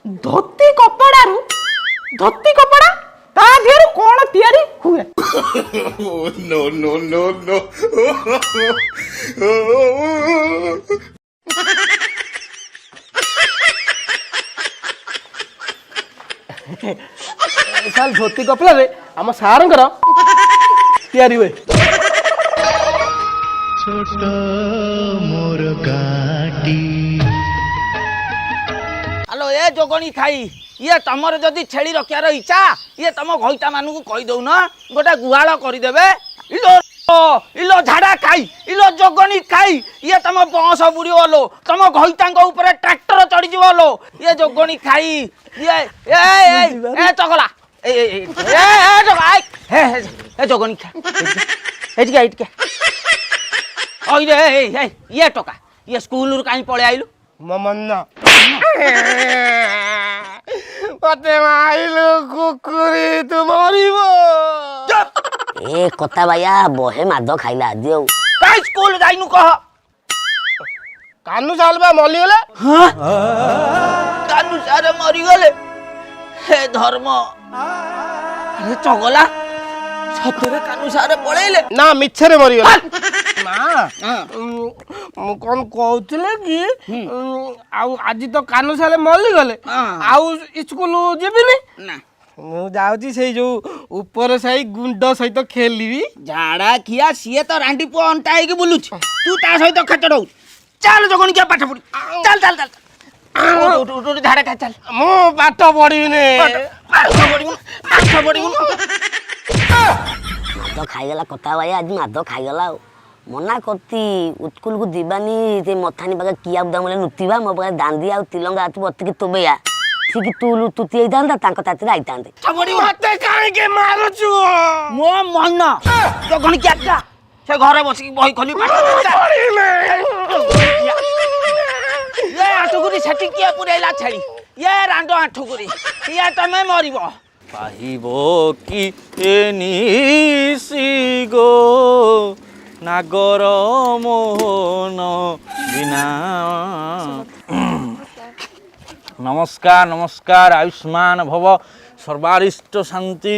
धोती कपड़ा ता देहरु कोन तयारी हुए? No, no, no, no. साल धोती कपड़ा रे हम सारंकर तयारी हुए। छोट मोर गाटी हेलो ए जोगणी खाई ये तमर जदि छेली रखियार इच्छा ये तम घईता मानू को कहि दउ न गोटा गुहाळ करि देबे। इलो झाड़ा खाई इलो जोगणी खाई ये तम बंश बुड़ी वालो तम घईता ऊपर ट्रैक्टर चढ़ी जीवलो ये जोगणी खाई ये ए चगला ए जोगणी खा एटिके ओइ रे ये टका ये स्कूल रु काई पळे आइलु ममन्ना पते माइलु कुकुरी तू मरिबो। ए कता बाया बहे माद खाइला दियो काई स्कूल जाइनु कह कानू साल बा मली गेले। हां कानू सारे मरी गेले हे धर्म अरे चगला सतरे कानू सारे पळेले ना मिछरे मरी गेले ना मु कोन कहउतले कि आउ आज तो कानू साले मली गेले आउ स्कूल जेबिनी ना मु जाउची से जो ऊपर सही गुंड सहित खेलिबी। झाड़ा किया सीए तो रांडी पो अंटा है कि बुलुछ तू ता सहित खचड़ौ चल जोगणी के पाठ पड़ी चल चल चल उठ झाड़ा खा चल मु पाठ पढिबिने पाठ पड़ी माद खाइगला कता बाया आज माद खाइगला मना करती स्कूल को दीवानी ते मथानी पाके किया बुदा मले नुतिबा मो पाके दांदी आ तिलंगा आतु बत्ती तोबेया ठीक तू तुती आइतांदा तांको तातिर आइतांदे छबड़ी मते काहे के मारुछु मो मन जोगणी क्या से घरे बसी बही खोली पाठ ये आठुकुरी छटी किया पुरेला छड़ी ये रांडो आठुकुरी ये तमे मरिबो पाहिबो कि एनिसी गो नागर मोहन बिना। नमस्कार नमस्कार आयुष्मान भव सर्वारिष्ट शांति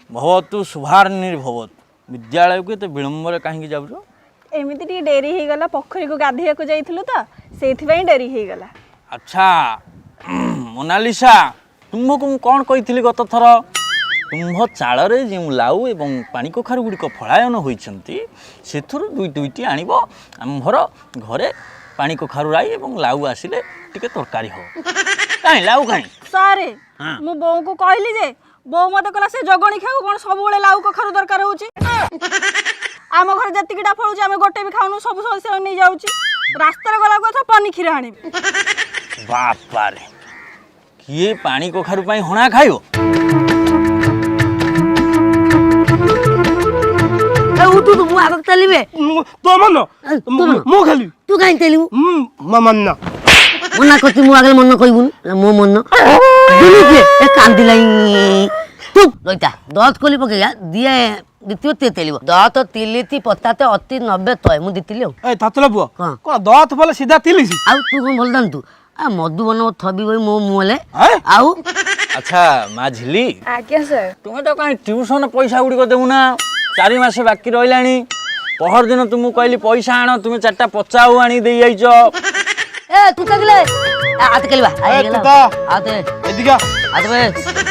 भवतु शुभारनिर्भवत। विद्यालय को तो विलंबर कहीं जाऊ एमती टी डेरी हो गला पोखरी को गाधेया को जाइथिलु त सेथिबाई डेरी हो गला। अच्छा मोनालिसा तुमको मु कौन कही गत थर तुम्भ चाल जो लाउ एवं पानी कखारु गुड़िक फलायन होती से दुई दुईटी आणव आमर घरे पानी कखारु राई एवं लाउ आसिले टिके तरकारी हो कहीं लाउ कहीं सारे मु बो को कहली जे बो मते कहला से जगणी खाऊ कोन सब बेले लाउ कखारु दरकार होची आम घर जतिकिटा फळुची आमे गोटे भी खाउनु सब सदस्य नै जाउची रास्ता रे गला को पानी खीर आनी बापा रे किए पानी कखारु पई हणा खाइयो तू मु आगक तलिबे तो मन मो खाली तू काई तलिबु ममन्ना मना करती मु आगले मन कइबुन मो मन दिली के ए कांदी लाई तू लइता दत कोली पकेया दिए दितियो ते तलिबो दत तिलिति पत्ताते अति 90 तय मु दितिली ए तातला बुआ कोन दत भले सीधा तिलिसी आउ तू कोन बोलदान तू आ मधुबन थबी बई मो मुले आउ अच्छा माझिली आज्ञा सर तुमे तो काई ट्यूशन पैसा गुडी को देउ ना 4 मास बाकी रहिलानी पहर दिन तुमु कहली पैसा आण तुमे 4टा पचाऊ आनी देई आइजो ए तू तगले आते केलबा ए तू ता आते एदिका आते बे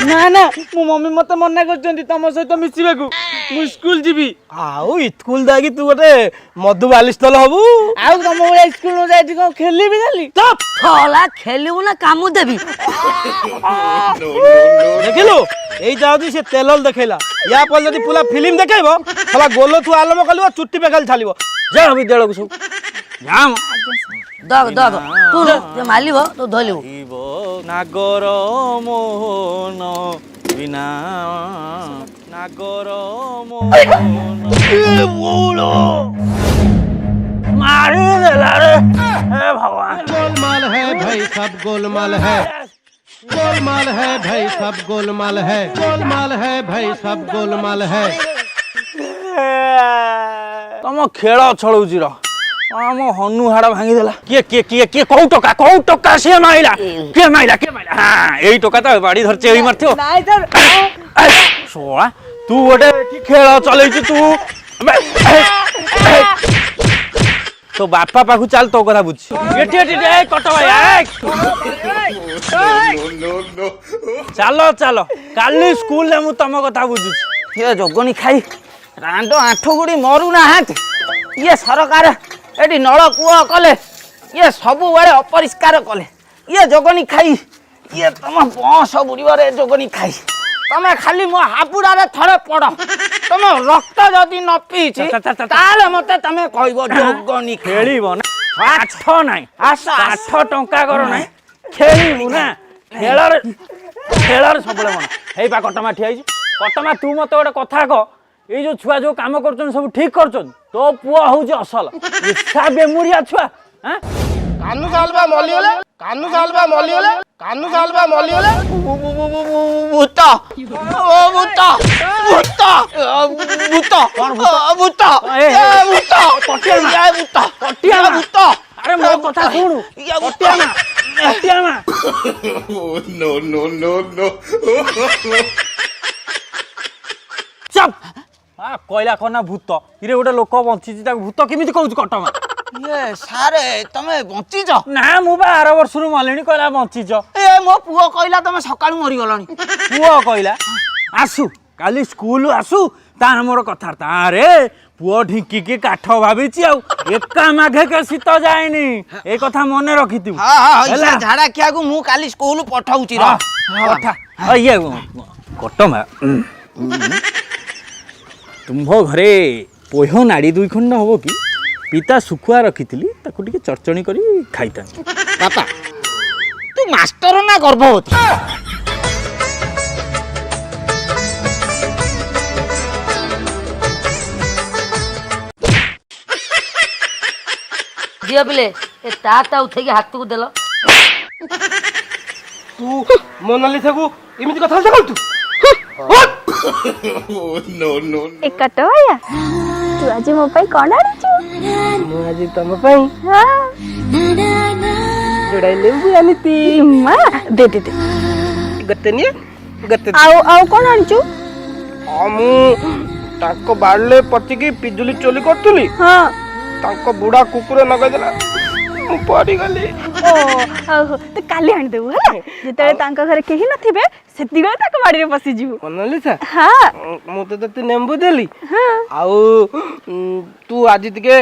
ना ना मो मम्मी मते मना करचंती तम सहित मिसिबे को मु स्कूल जीबी आउ स्कूल दागी तू गोटे मधु बालिश तल हबू आउ तम ओले स्कूल न जाई को खेलीबी खाली चुप थला खेलिबु ना कामु देबी देखिलो एई जाउदी से तेलल देखेला या पर जदी पूरा फिल्म देखेबो साला गोलो तू आलम कलिबो चुट्टी पे खाली छालिबो जा विद्यालय को सब जाम दग दग तू जे मालिबो तो धलिबो नागर मोहन बिना नागर मोहन ए बोलो मारी देला रे हे भगवान गोलमाल है भाई सब गोलमाल है गोलमाल है भाई सब गोलमाल है गोलमाल है भाई सब गोलमाल है तम खेल छलौची र ଆମ ହନୁ ହାଡ଼ ଭାଙ୍ଗିଦେଲା କିଏ କୋଉ ଟକା ସିଏ ମାଇଲା କିଏ ମାଇଲା ହଁ ଏଇ ଟକା ତ ବାଡ଼ି ଧରିଛି ଏଇ ମାରିଥିବ ଶୋଳା ତୁ ଗୋଟେ ଏଠି ଖେଳ ଚଲେଇଛୁ ତୁ तो बापा पाखु चल तो कथा बुझ एटी एटी ए कट भाई चलो चलो काली स्कूल ले मु तम कथा बुझु ये जोगनी खाई रांडो आठो गुडी मरु ना हाथ ये सरकार एटी नळ कुआ कले ये सब बेले अपरिष्कार कले ये जोगनी खाई ये तम बस बुड़ीबारे जोगनी खाई तमे खाली मो हापुड़ा रे थरे पड़ तमे रक्त जदी न पीची ताले मते तमे कहबो जोगनी खेलिबो ना आठ नाही आठ टंका करो नाही खेलिबो ना खेलर सबले मन हेई बा कटमा ठियाई कटमा तू मते गोटे कथा क ए जो छुआ जो काम करछन सब ठीक करछन तो पुआ होउ जे असल इच्छा बेमुरिया छुआ हैं कानू सालबा मलियोले भूत ओ भूत भूत भूत कौन भूत भूत पटिया भूत अरे मो कथा सुनु पटिया no. चुप कहला कना भूत इरे गोटे लोक बंची भूत केमिति कहू कटमा ये सारे तमे बंचीज ना मु बा 12 वर्ष रु मलेनी कहला बंचीज ए मो पुओ कहला तमे सकाळु मरि गलनी पुओ कहला आसु काली स्कूल आसु तार मोर कथा तारे पुओ ढिंकी के काठ भाबिची आ एका माघे के सीत जाएनी ए कथा मने रखितु हां हां इसा झाडा किया को मु काली स्कूल पठाउची र कथा ये कटमा तुम्भो घरे पोह नाड़ी 2 खंड हबो कि पिता सुखुआ रखिथिली ताकू टिके चरचणी करी खाइता पापा तू मास्टर ना गर्भवती दियो बिले ए ता उठे के हाथ को देलो तू मोनालिसा को इमिति कथा से कहू No. एक कटो भैया तू आज मो पाई कोन आड़ी छु मु आज तम पाई हां जोड़ाई लेबू आनीती मा दे गत्तेनी गत्ते आओ कोन आड़ी छु मु ताको बाड़ले पति की पिजुली चोली करतुली हां ताको बुढ़ा कुकुर नगै देला मु पड़ी गली ओ तो काली आनी देबू हला जेते तांका घरे केही नथिबे सेति गळे ताको बाड़ी रे पसी जीवू मनलिसा हां मु तो तते नेंबू देली हां आउ तू आज तिके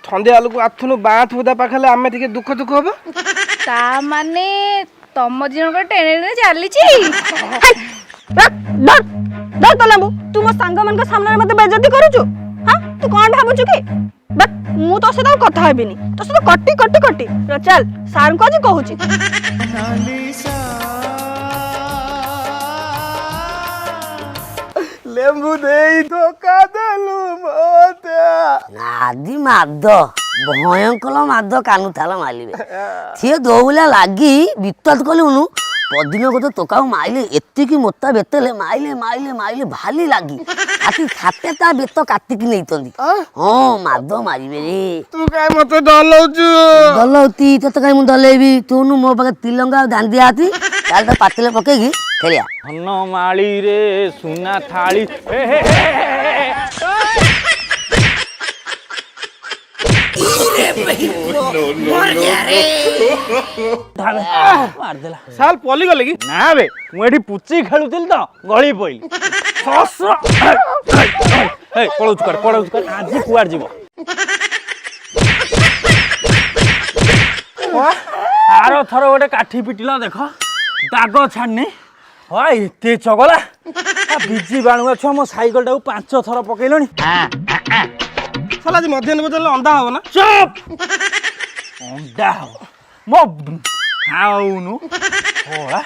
ठंडे आलू को आथुनु बाथ बुदा पाखले आमे तिके दुख होबो ता माने तम जिन को टेने चाली छी डर तो लेबू तू मो सांग मन के सामने मते बेइज्जती करू छु हां तू कोन भाबु छु की बट मु तो से कथा हेबिनी तो से कट्टी र चल सार को आज कहू छी लेंबू देई धोखा देलु मोते नादी माद भयंकर माद कानु थाला मालिबे थिए दोउला लागी बित्तत कलुनु पदिन को तो तोका माइले एत्ती की मोत्ता बेतले माइले भाली लागी आती खाते ता बेत काटी की नैतंदी हां माद मारिबे रे तू काय मते डलौचु डलौती तते काय मु डलेबी तूनु मो पाके तिलंगा दांदी आती ताल तो पातले पकेगी खेलिया हन माली रे सुना थाली मार देला साल पली गले की ना बे मु एठी पुची खेलुतिल तो गळी पइली ससुर हे पळौच कर आज कुआर जीवो आरो थरो गोटे काठी पिटिला देखो दाग छाड़नी हां एते चगला बिजी बाणुआ छुआ मो साइकल टाକୁ 5 थर पकेइलोनी साला जी मध्याह्न बदले अंडा हो ना चुप अंडा हो मो खाउनु होला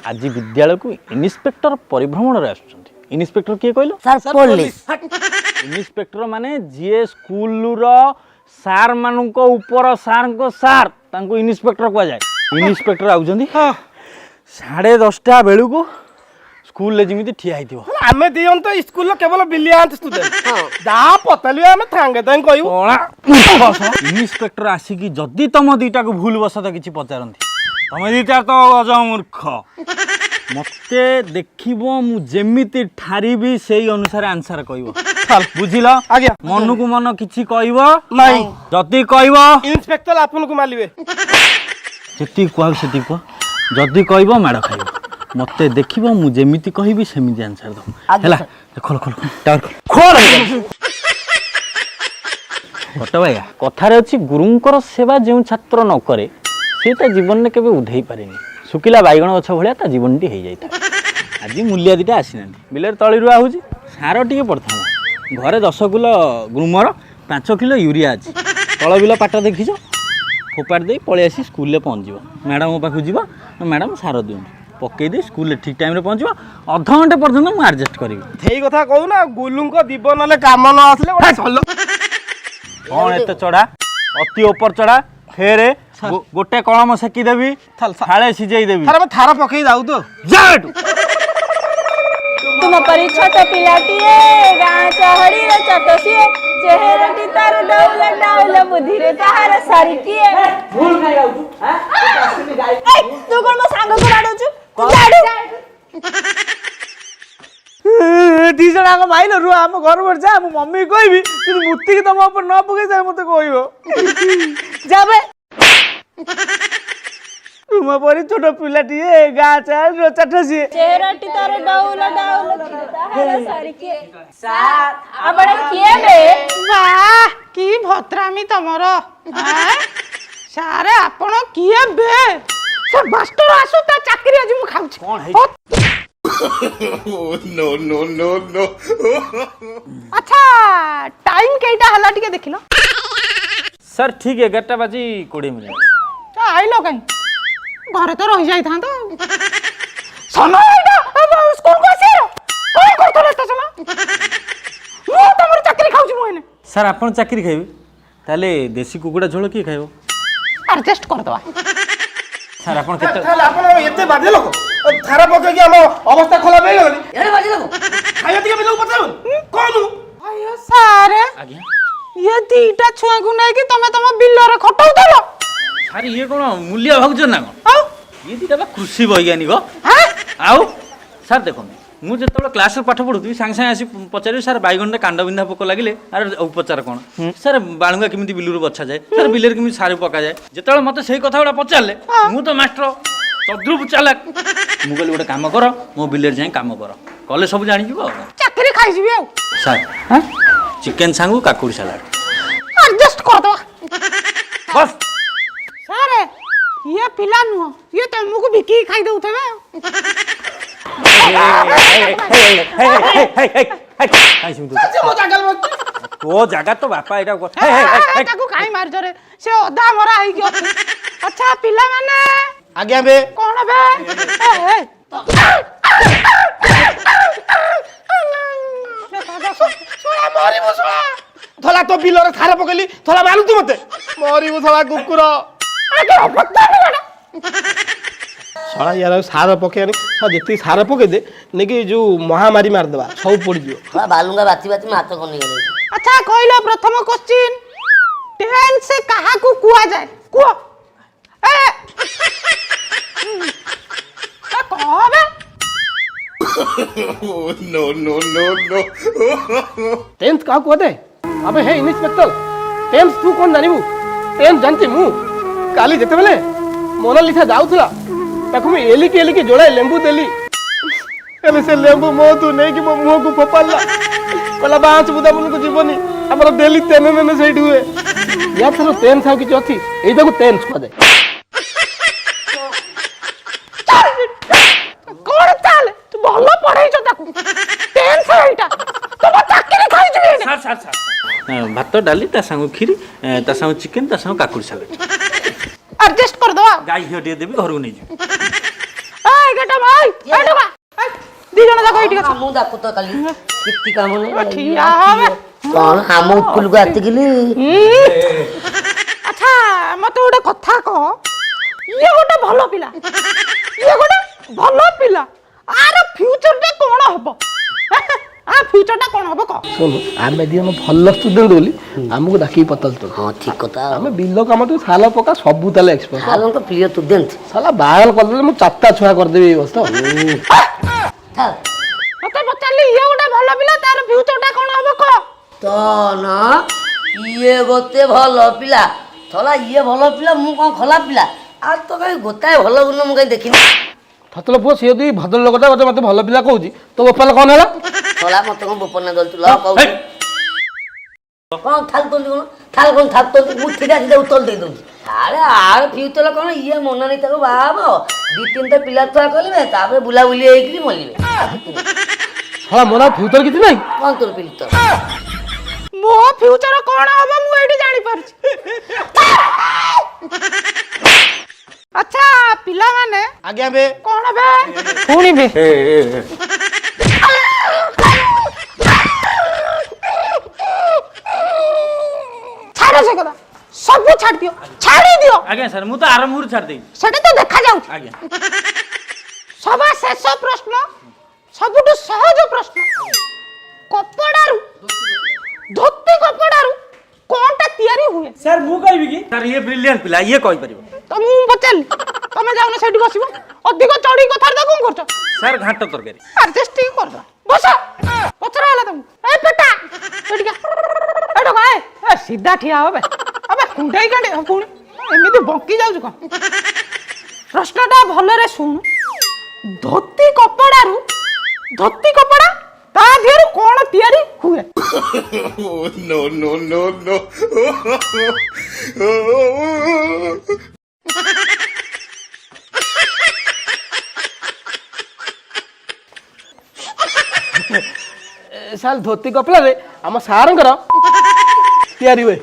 आज विद्यालय को इन्स्पेक्टर परिभ्रमण रे आछुछंती इन्स्पेक्टर के कहलो सर पढ़ली इन्स्पेक्टर माने जे स्कूल रो सार मानु को ऊपर सार को सार तांको इन्स्पेक्टर को जाय इन्स्पेक्टर आउछंती 10:30 बेलू को स्कूल ले जिमिति ठिया हिथिबो आमे दियन तो स्कूल केवल बिलियंट स्टूडेंट जा पतली आमे थांगे ताई कहू इन्स्पेक्टर आसिकी जदि तम दीटा को भूल बसत किछि पचारंती तम दीटा तो अज मूर्ख मते देखिबो मु जेमिति ठारिबी सेही अनुसार आंसर कहइबो चल बुझिला आज्ञा मन को मन किछि कहइबो नहीं जदि कहइबो इंस्पेक्टर आपन को मालिबे जेति कहब सेति कह जदि कहइबो माड़ खाइबो मते देखिबो मु जेमिति कहइबी सेमिति आंसर दो हैला खोल खोल टावर खोल बट भाइया कथारे अछि गुरुंकर सेवा जेउ छात्र न करे सेटा जीवन में केबे उधेई पारेनी सुकिला बाइगण गछ भलिया ता जीवनटी हो जाता आज मूल्य दीटा आसी ना बिलर तली रुआ हो सार टे पड़ता घरे 10 किलो ग्रुमर 5 किलो यूरिया अच्छी तल बिल पाट देखीच फोपाड़ दे पलि आसी स्कूल पहुँच मैडम पाखु जीव मैडम सार दिखाँ पकईदे स्कूल ठीक टाइम पहुँच अध घंटे पर्यटन मुझे आडजस्ट करी सेही कथा कहू ना गुलुंक दीब नले काम न आसले कौन एत चढ़ा अति ऊपर चढ़ा फेरे गोटे कलम सेकी देवी थाले सिझे देवी थारा थारा पकई जाऊ तो जा तुम परी छोट पिलाटिए गाँ चहड़ी रे चटसिए चेहराटी तार डाउल डाउल बुद्धि रे ताहार सारिकिए भूल खाइ जाऊ तू हां तू कोन मो सांग को लाडू लाडू दी जणा को माइल रु हम घर पर जा हम मम्मी कहबी तू मुत्ती के तम ऊपर न पकई जाय मते कहइबो जाबे तुम परी छोट पिलाटिए गाँ चहड़ी रे चटसिए चेहराटी तार डाउल डाउल ताहार सारिकिए सात आपण किए बे वाह की भद्रामी तमर सारे आपण किए बे से मास्टर आसु ता चाकरी आज मु खाउछ कौन है no, no, no, no. अच्छा टाइम केटा हला टिके देखिलो सर ठीक 11 बजे 20 मिनट आइलो कहीं घरे तो रही जाई था तो समय एटा स्कूल को आसी कोन करतले त समय मु तमर चाकरी खाउछ मु एने सर आपण चाकरी खाइबे ताले देसी कुकुड़ा झोल की खाइबो एडजस्ट कर दवा सर आपण केते थाले आपन एते बाजे लोक थारा पकई के हम अवस्था खराब हे गली एड़े बाजे लगो खाया दिके बिलो पचाऊ कोनु आयो सारे आज्ञा ये दीटा छुआ को नै कि तमे तम बिल्लो रे खटाउ दलो सर ये कोन मूल्य भागज ना हां ये दीटा बा कृषि वैज्ञानिक हां आउ सर देखो मु जेतबे क्लास रे पाठ पढुथि सांग सांग आसी पचारि सर बाइगण रे कांड बिंधा पोक लागिले अरे उपचार कोन सर बाळुंगा किमिति बिलुरु बच्छा जाय सर बिलेर किमिति सारे पका जाय जेतबे मते सेही कथा गुडा पचारले मु तो मास्टर तद्रुप चालक मु कहली गोटे काम कर मो बिलेर जाय काम कर कले सब जानि जीवो चाकरी खाइ जीबी आ सर हां चिकन सांगु काकुड़ी सलाड एडजस्ट कर दवा बस सारे ये पिला नु ये तमको बिकी खाइ दउथबे तो जगह तो बापा एटा ताकू काई मार जरे से ओदा मरा है कि अच्छा पिला माने आज्ञा बे कोन बे सोला मरी बसवा थला तो बिलो रे थारा पकली थला मालू तू मते मरी बसवा कुकुर आगे पत्ता बिलाडा साला यार सार पकेनी सा जेती सार पके दे नेकी जो महामारी मार देबा सब पड़ी जियो बा बालुंगा बाती बाती माथ कोन गेले अच्छा कहलो प्रथम क्वेश्चन टेन से कहा को कुआ जाए कुआ ए कहबे no, no, no, no. 10th का को दे अबे हे इंस्पेक्टर 10th तू कोन जानिबू 10th जानती मु काली जेते बेले मोनालिसा जाउथला ताकू मैं एली के जोड़ाए लेंबू देली एले से लेंबू मो तू नहीं कि मो मुंह को फपाला कला बांच बुदा मन को जीवनी हमर देली तेने ने सेठी हुए या थरो 10th साउ की चौथी एई देखो 10th को दे कोन चाल तू भलो पढ़ाई छ ताकू टेन से एटा तो चाकरी खाइ जीबी सर सर सर भात डाली ता संग खीरी ता संग चिकन ता संग काकुड़ी सलाड एडजस्ट कर दवा गाय घियो टे देबी घर को नहीं जी ए गटा भाई एटा बा दी जण जाको एठी मु दाकु तो काली कित्ती काम नै ठिया हवे कोन हम स्कूल को आती गेली अच्छा मते गोटे कथा कह ये गोटे भलो पिला आर ଫ୍ୟୁଚରଟା କ'ଣ ହବ ଫ୍ୟୁଚରଟା କ'ଣ ହବ କହ ଶୁଣୁ ଆମେ ଦି ଜଣ ଭଲ ଷ୍ଟୁଡେଣ୍ଟ ବୋଲି ଆମକୁ ଡାକିକି ପଚାରୁଛୁ ହଁ ଠିକ କଥା ଆମେ ବିଲ କାମଠୁ ସାଲ ପକା ସବୁ ତାହେଲେ ଏକ୍ସପର୍ଟ ସାଲଙ୍କ ପ୍ରିୟ ଷ୍ଟୁଡେଣ୍ଟ ସାଲା ବାହାଘର କରିଦେଲେ ମୁଁ 4ଟା ଛୁଆ କରିଦେବି ଏଇ ବର୍ଷ ମତେ ପଚାରିଲି ଇଏ ଗୋଟେ ଭଲ ପିଲା ତାର ଫ୍ୟୁଚରଟା କ'ଣ ହବ କହ ତ ନା ଇଏ ଗୋଟେ ଭଲ ପିଲା ଥଲା ଇଏ ଭଲ ପିଲା ମୁଁ କ'ଣ ଖୋଲା ପିଲା ଆଉ ତ କାହିଁ ଗୋଟାଏ ଭଲ ଗୁଣ ମୁଁ କାହିଁ ଦେଖିନି ଥତଲ ପୁଅ ସିଏ ଯଦି ଭଦ୍ର ଲୋକଟା ମତେ ଭଲ ପିଲା କହୁଛି ତୋ ବୋପାଲ କ'ଣ ହେଲା ଥଲା ମତେ କ'ଣ ବୋପନା ଦଉଛୁ ଲ କହୁଛି କ'ଣ ଥାଲୁଛନ୍ତି କ'ଣ ଥାଲୁଛନ୍ତି ମୁଁ ଠିକା ସିଧା ଉତ୍ତର ଦେଇ ଦଉଛି ଆରେ ଆର ଫ୍ୟୁଚର କ'ଣ ଇଏ ମନ ନେଇ ତାକୁ ବାହା ହବ 2-3ଟା ପିଲା ଛୁଆ କରିବେ ତାପରେ ବୁଲାବୁଲି ହେଇକିରି ମରିବେ ହଁ ମୋର ଫ୍ୟୁଚର କିଛି ନାହିଁ କ'ଣ ତୋର ଫ୍ୟୁଚର ମୋ ଫ୍ୟୁଚର କ'ଣ ହବ ମୁଁ ଏଇଠି ଜାଣିପାରୁଛି ଆଚ୍ଛା ପିଲାମାନେ ଆଜ୍ଞା ବେ କ'ଣ ବେ ଶୁଣିବେ ଛାଡ଼ ସେ କଥା ସବୁ ଛାଡ଼ି ଦିଅ ଛାଡ଼ି ଦିଅ ଆଜ୍ଞା ସାର୍ ମୁଁ ତ ଆରମ୍ଭରୁ ଛାଡ଼ିଦେବି ସେଟା ତ ଦେଖାଯାଉଛି ଆଜ୍ଞା ସବା ଶେଷ ପ୍ରଶ୍ନ ସବୁଠୁ ସହଜ ପ୍ରଶ୍ନ କପଡ଼ାରୁ ଧୋତି କପଡ଼ାରୁ କଣଟା ତିଆରି ହୁଏ ସାର୍ ମୁଁ କହିବି କି ସାର୍ ଇଏ ବ୍ରିଲିଆଣ୍ଟ ପିଲା ଇଏ କହିପାରିବ ତ ମୁଁ ପଚାରିଲି ତମେ ଯାଉନ ସେଇଠି ବସିବ ଅଧିକ ଚଢ଼ି କଥାରେ କ'ଣ କରୁଛ ସାର୍ ଘାଣ୍ଟ ତରକାରୀ ଆଡଜଷ୍ଟ ଟିକେ କରିଦବା ବସ ପଚରା ହେଲା ତମକୁ ଏ ପେଟା ଏଠିକା ଏଠୁ କଣ ଏ ସିଧା ଠିଆ ହବେ ଆବେ କୁଣ୍ଡେଇ କାଣ୍ଡି ପୁଣି ଏମିତି ବଙ୍କି ଯାଉଛୁ କ'ଣ ପ୍ରଶ୍ନଟା ଭଲରେ ଶୁଣୁ ଧୋତି କପଡ଼ା ତା ଦେହରୁ କ'ଣ ତିଆରି ହୁଏ Oh, no, no, no, no. Sir dhoti କପଡ଼ାରେ ଆମ ସାରଙ୍କର ତିଆରି ହୁଏ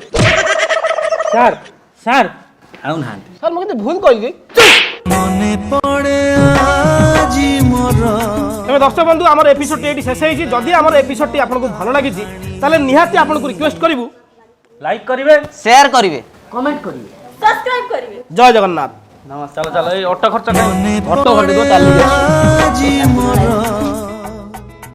ସାର୍ ସାର୍ ଆଉ ନାହାନ୍ତି ସାର୍ ମୁଁ କିନ୍ତୁ ଭୁଲ କହିଲି ତେବେ ଦର୍ଶକ ବନ୍ଧୁ ଆମର ଏପିସୋଡଟି ଏଇଠି ଶେଷ ହେଇଛି ଯଦି ଆମର ଏପିସୋଡଟି ଆପଣଙ୍କୁ ଭଲ ଲାଗିଛି ତାହେଲେ ନିହାତି ଆପଣଙ୍କୁ ରିକ୍ୱେଷ୍ଟ କରିବୁ ଲାଇକ୍ କରିବେ ସେୟାର କରିବେ କମେଣ୍ଟ କରିବେ ସବସ୍କ୍ରାଇବ କରିବେ ଜୟ ଜଗନ୍ନାଥ ନମସ୍କାର ଚାଲ ଚାଲ ଏଇ ଅଟୋ ଖର୍ଚ୍ଚ ଅଟୋ ଖର୍ଚ୍ଚ ଚାଲିକି